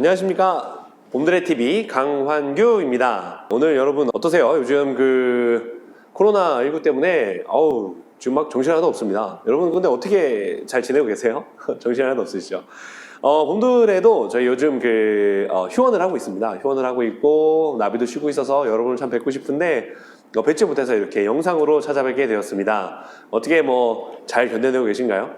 안녕하십니까. 봄들의 TV 강환규입니다. 오늘 여러분 어떠세요? 요즘 코로나19 때문에 지금 막 정신 하나도 없습니다. 여러분 근데 어떻게 잘 지내고 계세요? 정신 하나도 없으시죠? 봄들에도 저희 요즘 휴원을 하고 있습니다. 휴원을 하고 있고 나비도 쉬고 있어서 여러분을 참 뵙고 싶은데 뵙지 못해서 이렇게 영상으로 찾아뵙게 되었습니다. 어떻게 잘 견뎌내고 계신가요?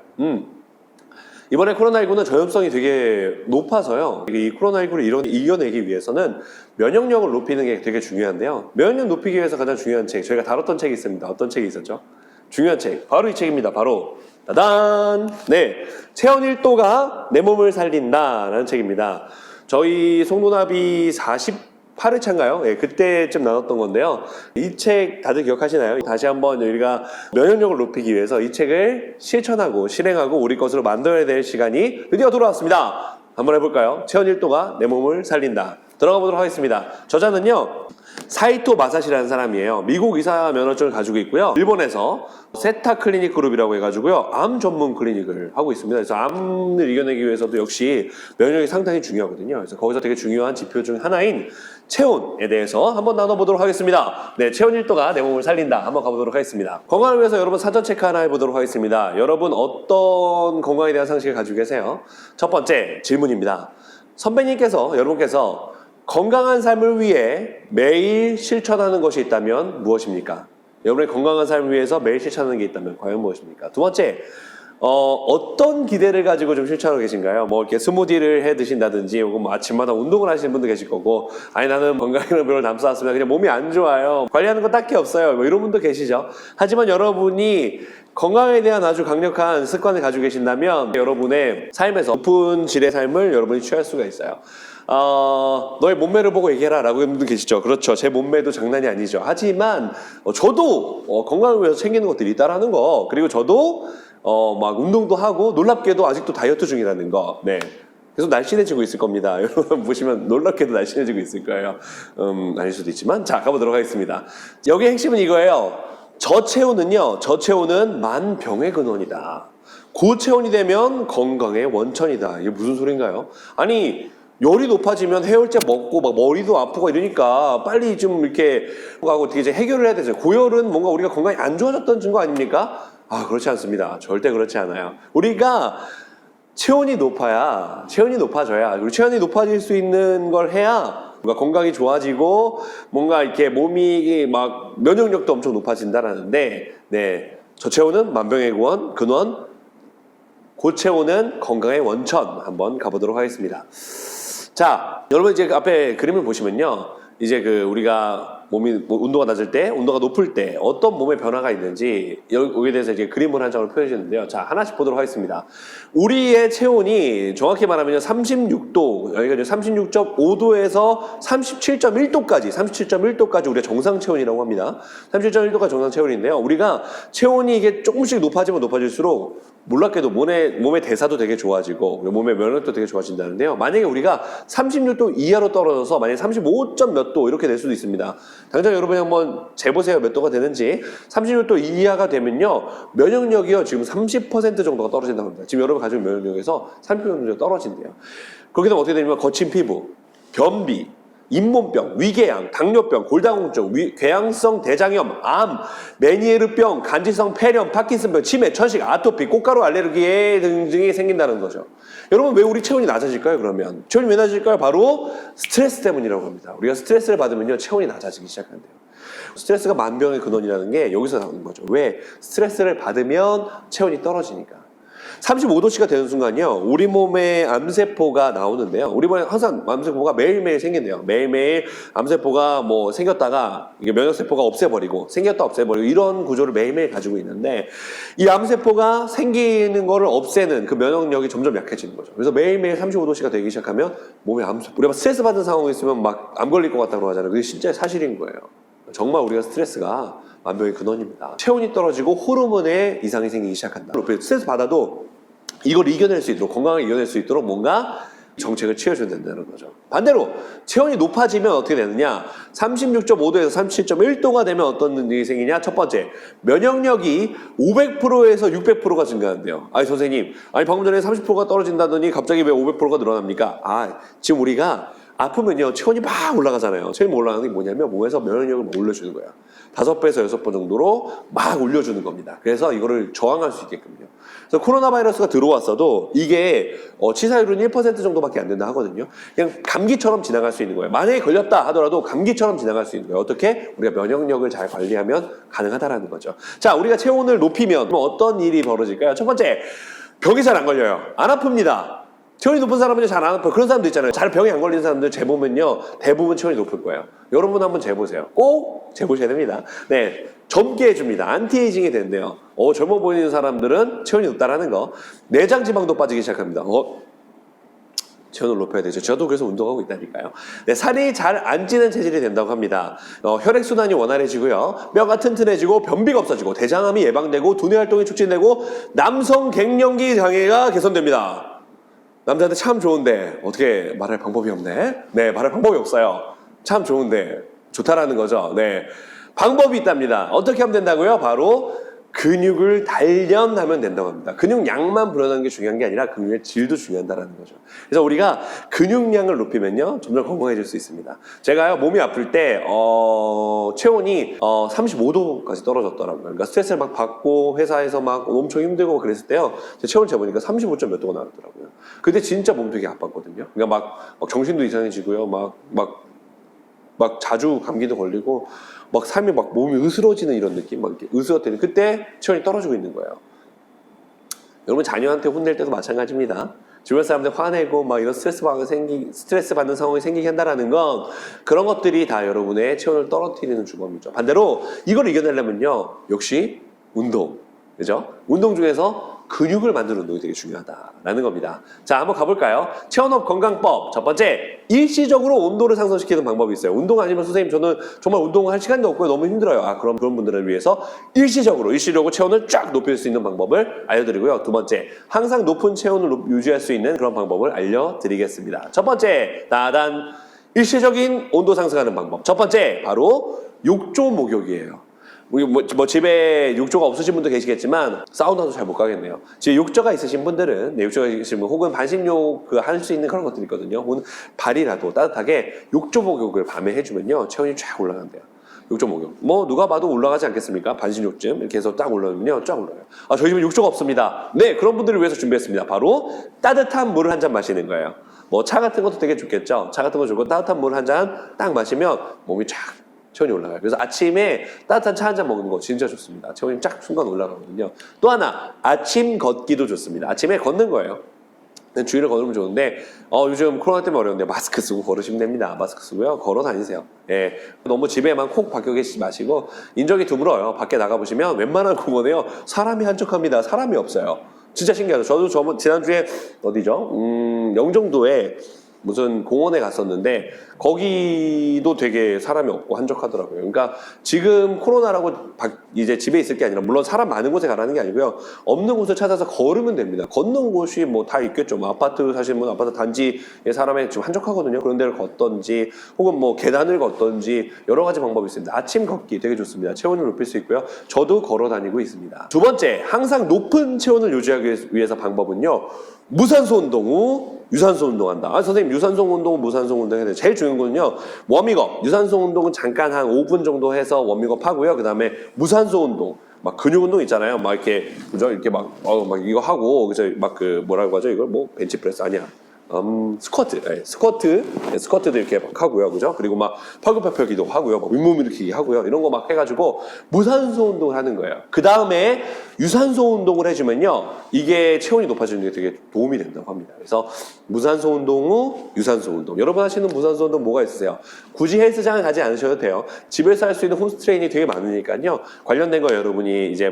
이번에 코로나19는 전염성이 되게 높아서요. 이 코로나19를 이겨내기 위해서는 면역력을 높이는 게 되게 중요한데요. 면역력 높이기 위해서 가장 중요한 책, 저희가 다뤘던 책이 있습니다. 어떤 책이 있었죠? 중요한 책, 바로 이 책입니다. 바로 따단! 네, 체온 1도가 내 몸을 살린다라는 책입니다. 저희 송도나비 48회차인가요? 네, 그때쯤 나눴던 건데요. 이 책 다들 기억하시나요? 다시 한번 우리가 면역력을 높이기 위해서 이 책을 실천하고 실행하고 우리 것으로 만들어야 될 시간이 드디어 돌아왔습니다. 한번 해볼까요? 체온 1도가 내 몸을 살린다. 들어가 보도록 하겠습니다. 저자는요, 사이토 마사시라는 사람이에요. 미국 의사 면허증을 가지고 있고요. 일본에서 세타 클리닉 그룹이라고 해가지고요, 암 전문 클리닉을 하고 있습니다. 그래서 암을 이겨내기 위해서도 역시 면역력이 상당히 중요하거든요. 그래서 거기서 되게 중요한 지표 중 하나인 체온에 대해서 한번 나눠보도록 하겠습니다. 네, 체온 1도가 내 몸을 살린다. 한번 가보도록 하겠습니다. 건강을 위해서 여러분 사전 체크 하나 해보도록 하겠습니다. 여러분 어떤 건강에 대한 상식을 가지고 계세요? 첫 번째 질문입니다. 선배님께서, 여러분께서 건강한 삶을 위해 매일 실천하는 것이 있다면 무엇입니까? 여러분의 건강한 삶을 위해서 매일 실천하는 게 있다면 과연 무엇입니까? 두 번째, 어떤 기대를 가지고 좀 실천하고 계신가요? 이렇게 스무디를 해 드신다든지, 혹은 아침마다 운동을 하시는 분도 계실 거고, 아니, 나는 건강이라는 별로 남쌓았으면 그냥 몸이 안 좋아요. 관리하는 거 딱히 없어요. 이런 분도 계시죠. 하지만 여러분이 건강에 대한 아주 강력한 습관을 가지고 계신다면, 여러분의 삶에서 높은 질의 삶을 여러분이 취할 수가 있어요. 너의 몸매를 보고 얘기해라 라고 하는 분도 계시죠. 그렇죠. 제 몸매도 장난이 아니죠. 하지만 저도 건강을 위해서 챙기는 것들이 있다라는 거, 그리고 저도 막 운동도 하고 놀랍게도 아직도 다이어트 중이라는 거. 네. 계속 날씬해지고 있을 겁니다. 여러분 보시면 놀랍게도 날씬해지고 있을 거예요. 아닐 수도 있지만. 자, 가보도록 하겠습니다. 여기 핵심은 이거예요. 저체온은 만병의 근원이다. 고체온이 되면 건강의 원천이다. 이게 무슨 소린가요? 아니, 열이 높아지면 해열제 먹고 막 머리도 아프고 이러니까 빨리 좀 이렇게 하고 어떻게 이제 해결을 해야 되죠. 고열은 뭔가 우리가 건강이 안 좋아졌던 증거 아닙니까? 그렇지 않습니다. 절대 그렇지 않아요. 우리가 체온이 높아져야, 그리고 체온이 높아질 수 있는 걸 해야 뭔가 건강이 좋아지고 뭔가 이렇게 몸이 막 면역력도 엄청 높아진다라는데, 네, 저체온은 만병의 근원, 고체온은 건강의 원천. 한번 가보도록 하겠습니다. 자, 여러분 이제 앞에 그림을 보시면요, 이제 우리가 몸이 온도가 낮을 때, 온도가 높을 때 어떤 몸의 변화가 있는지 여기에 대해서 이제 그림을 한 장을 표현해 주는데요. 자, 하나씩 보도록 하겠습니다. 우리의 체온이 정확히 말하면 36도, 여기가 이제 36.5도에서 37.1도까지 우리가 정상 체온이라고 합니다. 37.1도가 정상 체온인데요. 우리가 체온이 이게 조금씩 높아지면 높아질수록 놀랍게도 몸의 대사도 되게 좋아지고 몸의 면역력도 되게 좋아진다는데요. 만약에 우리가 36도 이하로 떨어져서 만약에 35점 몇 도 이렇게 될 수도 있습니다. 당장 여러분이 한번 재보세요. 몇 도가 되는지. 36도 이하가 되면요, 면역력이요, 지금 30% 정도가 떨어진다고 합니다. 지금 여러분 가지고 있는 면역력에서 30% 정도 떨어진대요. 그렇게 되면 어떻게 되냐면 거친 피부, 변비, 잇몸병, 위궤양, 당뇨병, 골다공증, 궤양성 대장염, 암, 메니에르병, 간질성 폐렴, 파킨슨병, 치매, 천식, 아토피, 꽃가루 알레르기 등등이 생긴다는 거죠. 여러분 왜 우리 체온이 낮아질까요? 그러면 체온이 왜 낮아질까요? 바로 스트레스 때문이라고 합니다. 우리가 스트레스를 받으면요, 체온이 낮아지기 시작한대요. 스트레스가 만병의 근원이라는 게 여기서 나오는 거죠. 왜? 스트레스를 받으면 체온이 떨어지니까. 35도씨가 되는 순간요, 우리 몸에 암세포가 나오는데요. 우리 몸에 항상 암세포가 매일매일 생긴대요. 매일매일 암세포가 생겼다가 이게 면역세포가 없애버리고, 생겼다 없애버리고, 이런 구조를 매일매일 가지고 있는데, 이 암세포가 생기는 거를 없애는 그 면역력이 점점 약해지는 거죠. 그래서 매일매일 35도씨가 되기 시작하면 몸에 암세포, 우리가 스트레스 받은 상황이 있으면 막 암 걸릴 것 같다고 하잖아요. 그게 진짜 사실인 거예요. 정말 우리가 스트레스가 만병의 근원입니다. 체온이 떨어지고 호르몬의 이상이 생기기 시작한다. 스트레스 받아도 이걸 이겨낼 수 있도록, 건강을 이겨낼 수 있도록 뭔가 정책을 취해준다는 거죠. 반대로 체온이 높아지면 어떻게 되느냐? 36.5도에서 37.1도가 되면 어떤 일이 생기냐? 첫 번째, 면역력이 500%에서 600%가 증가한대요. 아니 선생님, 아니 방금 전에 30%가 떨어진다더니 갑자기 왜 500%가 늘어납니까? 지금 우리가 아프면요 체온이 막 올라가잖아요. 체온이 올라가는 게 뭐냐면 몸에서 면역력을 막 올려주는 거야. 5배에서 6배 정도로 막 올려주는 겁니다. 그래서 이거를 저항할 수 있게끔요. 그래서 코로나 바이러스가 들어왔어도 이게 치사율은 1% 정도밖에 안 된다 하거든요. 그냥 감기처럼 지나갈 수 있는 거예요. 만약에 걸렸다 하더라도 감기처럼 지나갈 수 있는 거예요. 어떻게? 우리가 면역력을 잘 관리하면 가능하다라는 거죠. 자, 우리가 체온을 높이면 어떤 일이 벌어질까요? 첫 번째, 병이 잘 안 걸려요. 안 아픕니다. 체온이 높은 사람은 잘 안 아파요. 그런 사람도 있잖아요. 잘 병이 안 걸리는 사람들 재보면요. 대부분 체온이 높을 거예요. 여러분 한번 재보세요. 꼭 재보셔야 됩니다. 네, 젊게 해줍니다. 안티에이징이 된대요. 젊어 보이는 사람들은 체온이 높다라는 거. 내장 지방도 빠지기 시작합니다. 체온을 높여야 되죠. 저도 그래서 운동하고 있다니까요. 네, 살이 잘 안 찌는 체질이 된다고 합니다. 혈액순환이 원활해지고요. 뼈가 튼튼해지고 변비가 없어지고 대장암이 예방되고 두뇌 활동이 촉진되고 남성 갱년기 장애가 개선됩니다. 남자한테 참 좋은데 어떻게 말할 방법이 없네. 네, 말할 방법이 없어요. 참 좋은데 좋다라는 거죠. 네, 방법이 있답니다. 어떻게 하면 된다고요? 바로 근육을 단련하면 된다고 합니다. 근육량만 불어나는 게 중요한 게 아니라 근육의 질도 중요하다는 거죠. 그래서 우리가 근육량을 높이면요 점점 건강해질 수 있습니다. 제가요 몸이 아플 때 체온이 35도까지 떨어졌더라고요. 그러니까 스트레스를 막 받고 회사에서 막 엄청 힘들고 그랬을 때요 제 체온 재보니까 35점 몇 도가 나왔더라고요. 그때 진짜 몸 되게 아팠거든요. 그러니까 막 정신도 이상해지고요. 막 자주 감기도 걸리고 막 삶이 막 몸이 으스러지는 이런 느낌, 막 이렇게 으스러뜨리는 그때 체온이 떨어지고 있는 거예요. 여러분 자녀한테 혼낼 때도 마찬가지입니다. 주변 사람들 화내고 막 이런 스트레스 받는 상황이 생기게 한다라는 건 그런 것들이 다 여러분의 체온을 떨어뜨리는 주범이죠. 반대로 이걸 이겨내려면요 역시 운동, 그죠? 운동 중에서 근육을 만드는 운동이 되게 중요하다라는 겁니다. 자, 한번 가볼까요? 체온업 건강법. 첫 번째, 일시적으로 온도를 상승시키는 방법이 있어요. 운동 아니면 선생님 저는 정말 운동할 시간도 없고요. 너무 힘들어요. 그럼 그런 분들을 위해서 일시적으로 체온을 쫙 높일 수 있는 방법을 알려드리고요. 두 번째, 항상 높은 체온을 유지할 수 있는 그런 방법을 알려드리겠습니다. 첫 번째, 따단 일시적인 온도 상승하는 방법. 첫 번째, 바로 욕조 목욕이에요. 우리 집에 욕조가 없으신 분도 계시겠지만 사우나도 잘 못 가겠네요. 집에 욕조가 있으신 분들은 욕조가 있으신 분 혹은 반신욕 할 수 있는 그런 것들이 있거든요. 혹은 발이라도 따뜻하게 욕조 목욕을 밤에 해주면요 체온이 쫙 올라간대요. 욕조 목욕. 누가 봐도 올라가지 않겠습니까? 반신욕쯤 이렇게 해서 딱 올라오면요 쫙 올라가요. 저희 집에 욕조가 없습니다. 네, 그런 분들을 위해서 준비했습니다. 바로 따뜻한 물을 한 잔 마시는 거예요. 차 같은 것도 되게 좋겠죠. 차 같은 거 좋고 따뜻한 물 한 잔 딱 마시면 몸이 쫙 체온이 올라가요. 그래서 아침에 따뜻한 차 한 잔 먹는 거 진짜 좋습니다. 체온이 쫙 순간 올라가거든요. 또 하나, 아침 걷기도 좋습니다. 아침에 걷는 거예요. 주위를 걸으면 좋은데 요즘 코로나 때문에 어려운데 마스크 쓰고 걸으시면 됩니다. 마스크 쓰고요. 걸어 다니세요. 예, 너무 집에만 콕 박혀 계시지 마시고 인적이 드물어요. 밖에 나가보시면 웬만한 공원에요. 사람이 한적합니다. 사람이 없어요. 진짜 신기하죠. 저도 지난주에 어디죠? 영종도에 무슨 공원에 갔었는데 거기도 되게 사람이 없고 한적하더라고요. 그러니까 지금 코로나라고 이제 집에 있을 게 아니라 물론 사람 많은 곳에 가라는 게 아니고요. 없는 곳을 찾아서 걸으면 됩니다. 걷는 곳이 다 있겠죠. 아파트 사시는 분 아파트 단지에 사람이 지금 한적하거든요. 그런 데를 걷던지 혹은 계단을 걷던지 여러 가지 방법이 있습니다. 아침 걷기 되게 좋습니다. 체온을 높일 수 있고요. 저도 걸어 다니고 있습니다. 두 번째, 항상 높은 체온을 유지하기 위해서 방법은요. 무산소 운동 후 유산소 운동한다. 선생님 유산소 운동, 무산소 운동 해야 돼요. 제일 중요한 거는요. 워밍업. 유산소 운동은 잠깐 한 5분 정도 해서 워밍업 하고요. 그 다음에 무산소 운동. 근육 운동 있잖아요. 이렇게 그죠? 이렇게 막 이거 하고 그죠? 뭐라고 하죠? 이걸 벤치프레스 아니야. 스쿼트, 스쿼트도 이렇게 하고요, 그죠? 그리고 팔굽혀펴기도 하고요, 윗몸 일으키기 하고요, 이런 거 해가지고 무산소 운동을 하는 거예요. 그 다음에 유산소 운동을 해주면요, 이게 체온이 높아지는 데 되게 도움이 된다고 합니다. 그래서 무산소 운동 후 유산소 운동. 여러분 하시는 무산소 운동 뭐가 있으세요? 굳이 헬스장을 가지 않으셔도 돼요. 집에서 할 수 있는 홈스 트레이닝이 되게 많으니까요. 관련된 거 여러분이 이제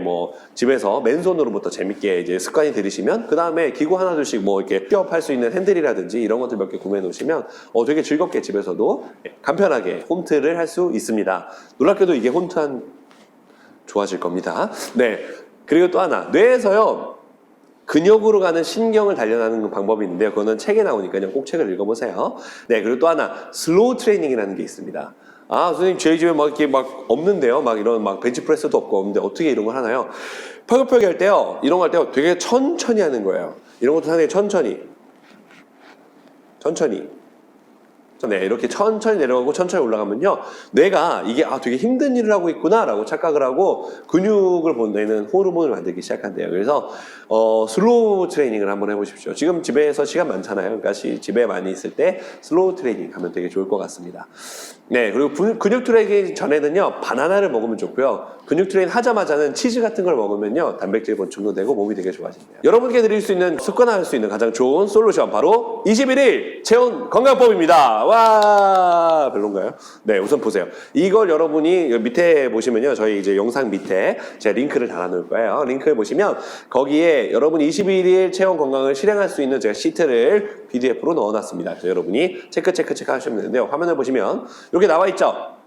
집에서 맨손으로부터 재밌게 이제 습관이 들이시면 그 다음에 기구 하나둘씩 이렇게 픽업할 수 있는 핸들이라든지 이런 것들 몇 개 구매해 놓으시면 되게 즐겁게 집에서도 간편하게 홈트를 할 수 있습니다. 놀랍게도 이게 홈트 좋아질 겁니다. 네. 그리고 또 하나, 뇌에서요. 근육으로 가는 신경을 단련하는 방법이 있는데요. 그거는 책에 나오니까요. 꼭 책을 읽어보세요. 네, 그리고 또 하나 슬로우 트레이닝이라는 게 있습니다. 아, 선생님 저희 집에 막 이렇게 막 없는데요. 막 이런 막 벤치프레스도 없고 없는데 어떻게 이런 걸 하나요? 펄럭펄럭 할 때요. 이런 거 할 때요. 되게 천천히 하는 거예요. 이런 것도 상당히 천천히. 네, 이렇게 천천히 내려가고 천천히 올라가면요. 뇌가 이게 되게 힘든 일을 하고 있구나 라고 착각을 하고 근육을 보내는 호르몬을 만들기 시작한대요. 그래서 슬로우 트레이닝을 한번 해보십시오. 지금 집에서 시간 많잖아요. 그러니까 집에 많이 있을 때 슬로우 트레이닝 하면 되게 좋을 것 같습니다. 네, 그리고 근육 트레이닝 전에는요. 바나나를 먹으면 좋고요. 근육 트레이닝 하자마자는 치즈 같은 걸 먹으면요. 단백질 보충도 되고 몸이 되게 좋아진대요. 여러분께 드릴 수 있는 습관화할 수 있는 가장 좋은 솔루션 바로 21일 체온 건강법입니다. 와, 별론가요? 네, 우선 보세요. 이걸 여러분이 밑에 보시면요. 저희 이제 영상 밑에 제가 링크를 달아놓을 거예요. 링크를 보시면 거기에 여러분이 21일 체온 건강을 실행할 수 있는 제가 시트를 PDF로 넣어놨습니다. 그래서 여러분이 체크 하시면 되는데요. 화면을 보시면 이렇게 나와 있죠?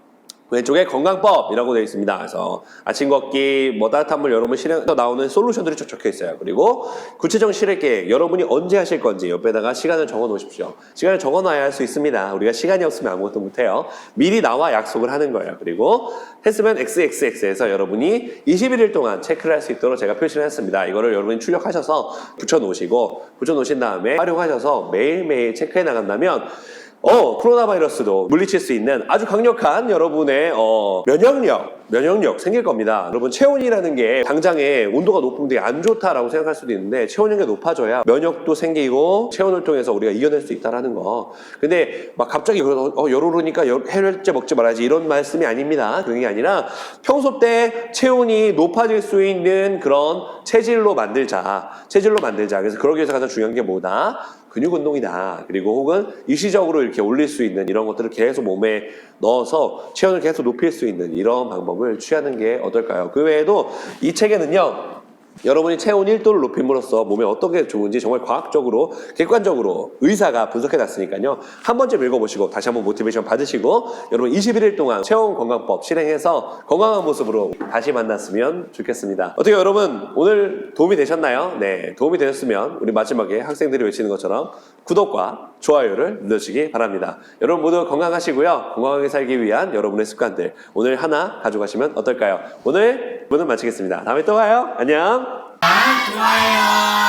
왼쪽에 건강법이라고 되어 있습니다. 그래서 아침 걷기, 따뜻한 물 여러분 실행해서 나오는 솔루션들이 쭉 적혀 있어요. 그리고 구체적 실행 계획, 여러분이 언제 하실 건지 옆에다가 시간을 적어 놓으십시오. 시간을 적어 놔야 할 수 있습니다. 우리가 시간이 없으면 아무것도 못해요. 미리 나와 약속을 하는 거예요. 그리고 했으면 XXX에서 여러분이 21일 동안 체크를 할 수 있도록 제가 표시를 했습니다. 이거를 여러분이 출력하셔서 붙여놓으신 다음에 활용하셔서 매일매일 체크해 나간다면 코로나 바이러스도 물리칠 수 있는 아주 강력한 여러분의 면역력 생길 겁니다. 여러분 체온이라는 게 당장에 온도가 높으면 되게 안 좋다라고 생각할 수도 있는데 체온이 높아져야 면역도 생기고 체온을 통해서 우리가 이겨낼 수 있다라는 거. 근데 막 갑자기 열 오르니까 해열제 먹지 말아야지 이런 말씀이 아닙니다. 그런 게 아니라 평소 때 체온이 높아질 수 있는 그런 체질로 만들자. 그래서 그러기 위해서 가장 중요한 게 뭐다? 근육 운동이다. 그리고 혹은 일시적으로 이렇게 올릴 수 있는 이런 것들을 계속 몸에 넣어서 체온을 계속 높일 수 있는 이런 방법을 취하는 게 어떨까요? 그 외에도 이 책에는요. 여러분이 체온 1도를 높임으로써 몸에 어떤 게 좋은지 정말 과학적으로 객관적으로 의사가 분석해 놨으니까요. 한 번쯤 읽어보시고 다시 한번 모티베이션 받으시고 여러분 21일 동안 체온 건강법 실행해서 건강한 모습으로 다시 만났으면 좋겠습니다. 어떻게 여러분 오늘 도움이 되셨나요? 네, 도움이 되셨으면 우리 마지막에 학생들이 외치는 것처럼 구독과 좋아요를 눌러주시기 바랍니다. 여러분 모두 건강하시고요. 건강하게 살기 위한 여러분의 습관들 오늘 하나 가져가시면 어떨까요? 오늘 마치겠습니다. 다음에 또 봐요. 안녕. 좋아요.